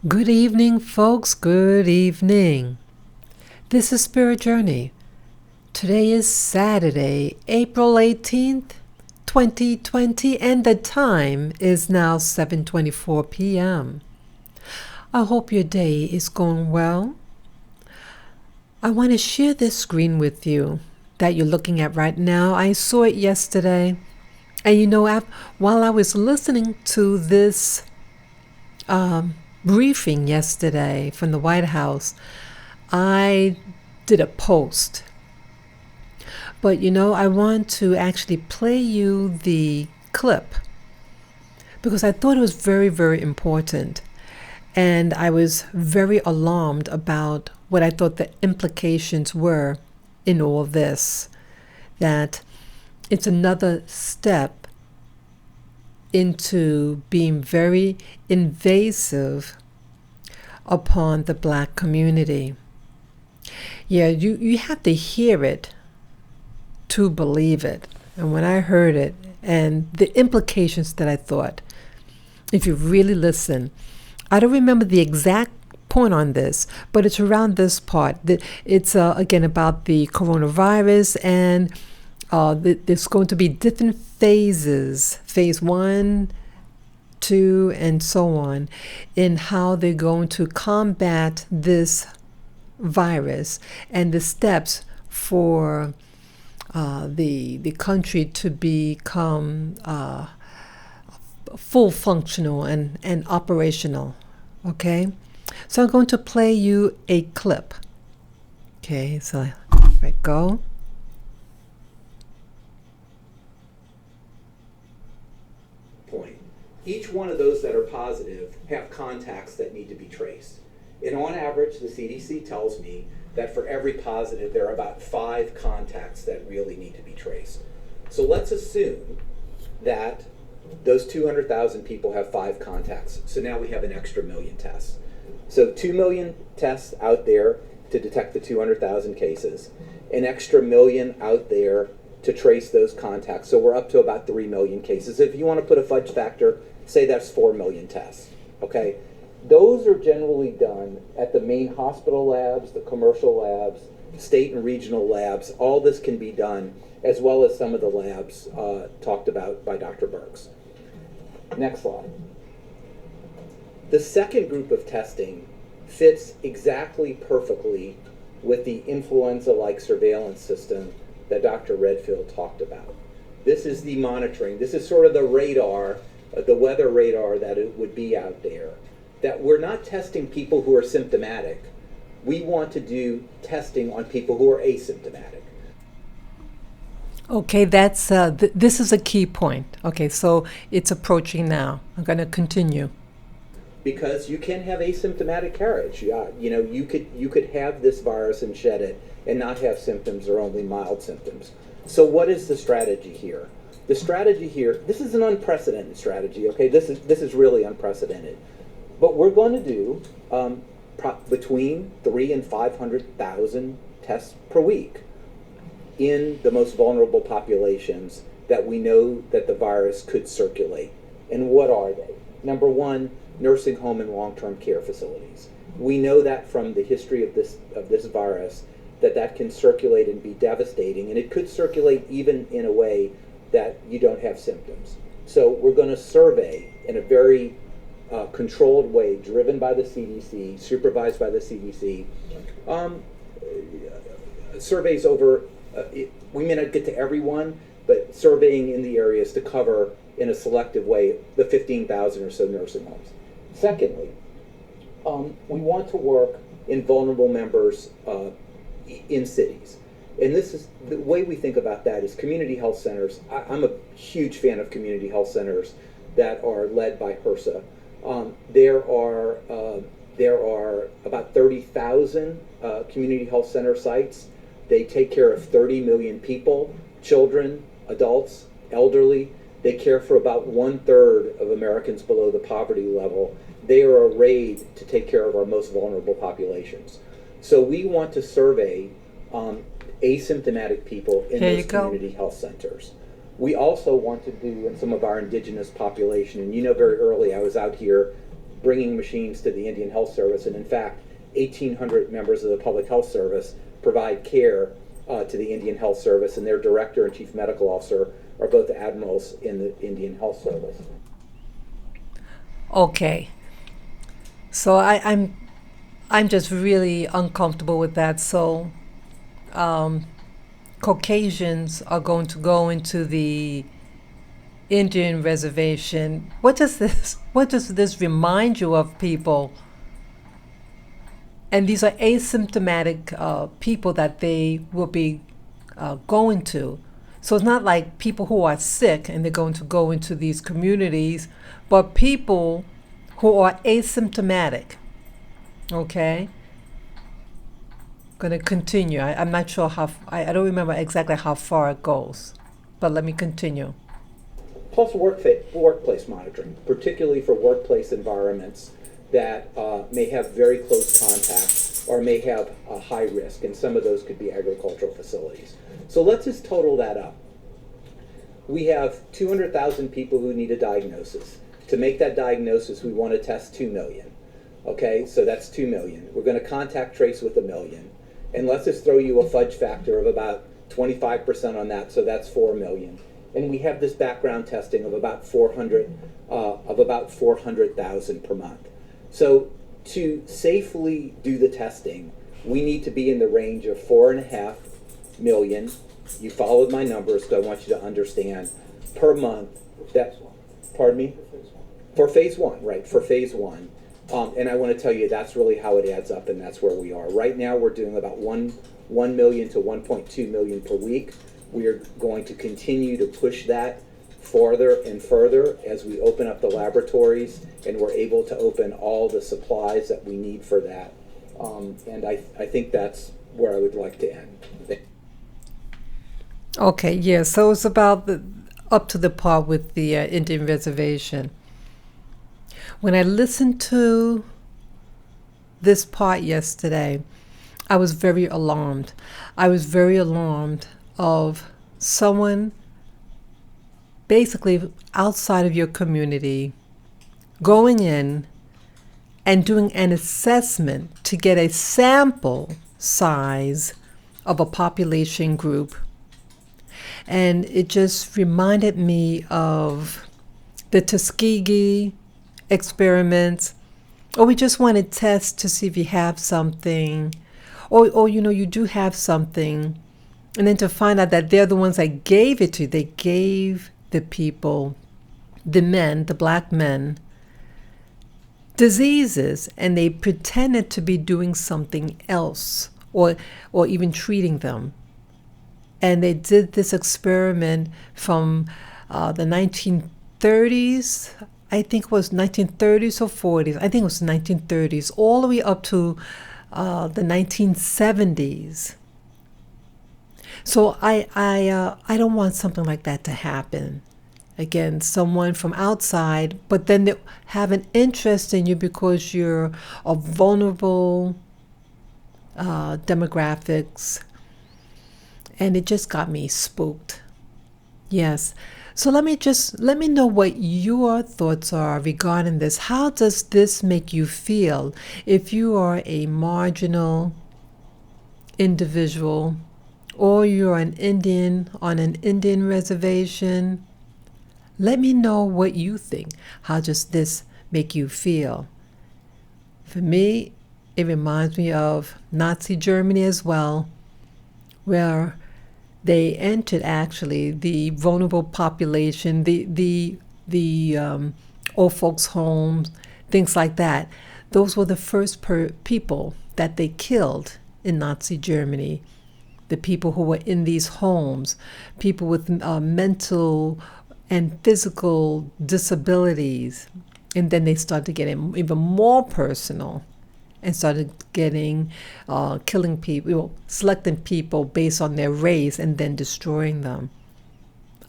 Good evening, folks. Good evening. This is Spirit Journey. Today is Saturday, April 18th, 2020, and the time is now 7:24 p.m. I hope your day is going well. I want to share this screen with you that you're looking at right now. I saw it yesterday. And while I was listening to this briefing yesterday from the White House, I did a post. But I want to actually play you the clip because I thought it was very, very important. And I was very alarmed about what I thought the implications were in all this. That it's another step into being very invasive upon the Black community. Yeah, you have to hear it to believe it. And when I heard it and the implications that I thought, if you really listen, I don't remember the exact point on this, but it's around this part. It's again about the coronavirus, and there's going to be different phases, phase 1, 2, and so on, in how they're going to combat this virus and the steps for the country to become full functional and operational. Okay, so I'm going to play you a clip. Okay, so right, go. Point. Each one of those that are positive have contacts that need to be traced. And on average, the CDC tells me that for every positive, there are about 5 contacts that really need to be traced. So let's assume that those 200,000 people have 5 contacts. So now we have an extra million tests. So 2 million tests out there to detect the 200,000 cases, an extra million out there to trace those contacts. So we're up to about 3 million cases. If you want to put a fudge factor, say that's 4 million tests, okay? Those are generally done at the main hospital labs, the commercial labs, state and regional labs. All this can be done, as well as some of the labs talked about by Dr. Burks. Next slide. The second group of testing fits exactly perfectly with the influenza-like surveillance system that Dr. Redfield talked about. This is the monitoring. This is sort of the radar, the weather radar that it would be out there. That we're not testing people who are symptomatic. We want to do testing on people who are asymptomatic. Okay, that's this is a key point. Okay, so it's approaching now. I'm going to continue. Because you can have asymptomatic carriage. You could have this virus and shed it and not have symptoms or only mild symptoms. So what is the strategy here? The strategy here, this is an unprecedented strategy, okay? This is really unprecedented. But we're going to do between 300,000 and 500,000 tests per week in the most vulnerable populations that we know that the virus could circulate. And what are they? Number one, nursing home and long-term care facilities. We know that from the history of this virus that can circulate and be devastating, and it could circulate even in a way that you don't have symptoms. So we're going to survey in a very controlled way, driven by the CDC, supervised by the CDC, surveys over, we may not get to everyone, but surveying in the areas to cover in a selective way the 15,000 or so nursing homes. Secondly, we want to work in vulnerable members in cities. And this is the way we think about that is community health centers. I'm a huge fan of community health centers that are led by HRSA. There are about 30,000 community health center sites. They take care of 30 million people, children, adults, elderly. They care for about 1/3 of Americans below the poverty level. They are arrayed to take care of our most vulnerable populations. So we want to survey asymptomatic people in those community health centers. We also want to do in some of our indigenous population, and very early I was out here bringing machines to the Indian Health Service. And in fact, 1,800 members of the Public Health Service provide care to the Indian Health Service, and their director and chief medical officer are both admirals in the Indian Health Service. Okay. So I'm just really uncomfortable with that. So Caucasians are going to go into the Indian reservation. What does this remind you of, people? And these are asymptomatic people that they will be going to. So it's not like people who are sick and they're going to go into these communities, but people who are asymptomatic. Okay? Going to continue. I'm not sure I don't remember exactly how far it goes, but let me continue. Plus workplace monitoring, particularly for workplace environments that may have very close contact or may have a high risk, and some of those could be agricultural facilities. So let's just total that up. We have 200,000 people who need a diagnosis. To make that diagnosis, we want to test 2 million. Okay, so that's 2 million. We're going to contact trace with 1 million. And let's just throw you a fudge factor of about 25% on that, so that's 4 million. And we have this background testing of about 400,000 per month. So to safely do the testing, we need to be in the range of 4.5 million. You followed my numbers, so I want you to understand per month. That, pardon me? For phase one, right? For phase one. And I want to tell you that's really how it adds up, and that's where we are. Right now we're doing about 1 million to 1.2 million per week. We are going to continue to push that farther and further as we open up the laboratories and we're able to open all the supplies that we need for that. And I think that's where I would like to end. Okay, yeah, so it's about up to the part with the Indian reservation. When I listened to this part yesterday, I was very alarmed. I was very alarmed of someone basically outside of your community going in and doing an assessment to get a sample size of a population group. And it just reminded me of the Tuskegee experiments, or we just want to test to see if you have something, or you do have something, and then to find out that they're the ones that gave it to you. They gave the people, the men, the black men, diseases, and they pretended to be doing something else, or even treating them. And they did this experiment from the 1930s, I think it was 1930s or 40s. I think it was 1930s, all the way up to the 1970s. So I don't want something like that to happen. Again, someone from outside, but then they have an interest in you because you're a vulnerable demographics. And it just got me spooked. Yes. So let me know what your thoughts are regarding this. How does this make you feel if you are a marginal individual, or you're an Indian on an Indian reservation? Let me know what you think. How does this make you feel? For me, it reminds me of Nazi Germany as well, where they entered actually the vulnerable population, the old folks' homes, things like that. Those were the first people that they killed in Nazi Germany. The people who were in these homes, people with mental and physical disabilities. And then they started getting even more personal and started getting, killing people, selecting people based on their race and then destroying them.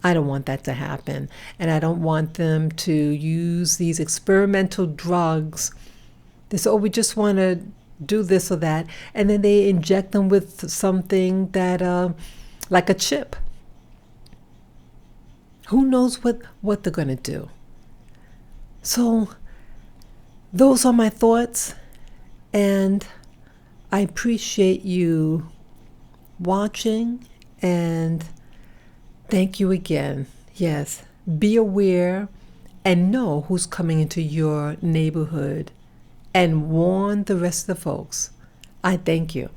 I don't want that to happen. And I don't want them to use these experimental drugs. They say, oh, we just want to do this or that. And then they inject them with something that, like a chip. Who knows what they're going to do? So those are my thoughts, and I appreciate you watching, and thank you again. Yes, be aware and know who's coming into your neighborhood and warn the rest of the folks. I thank you.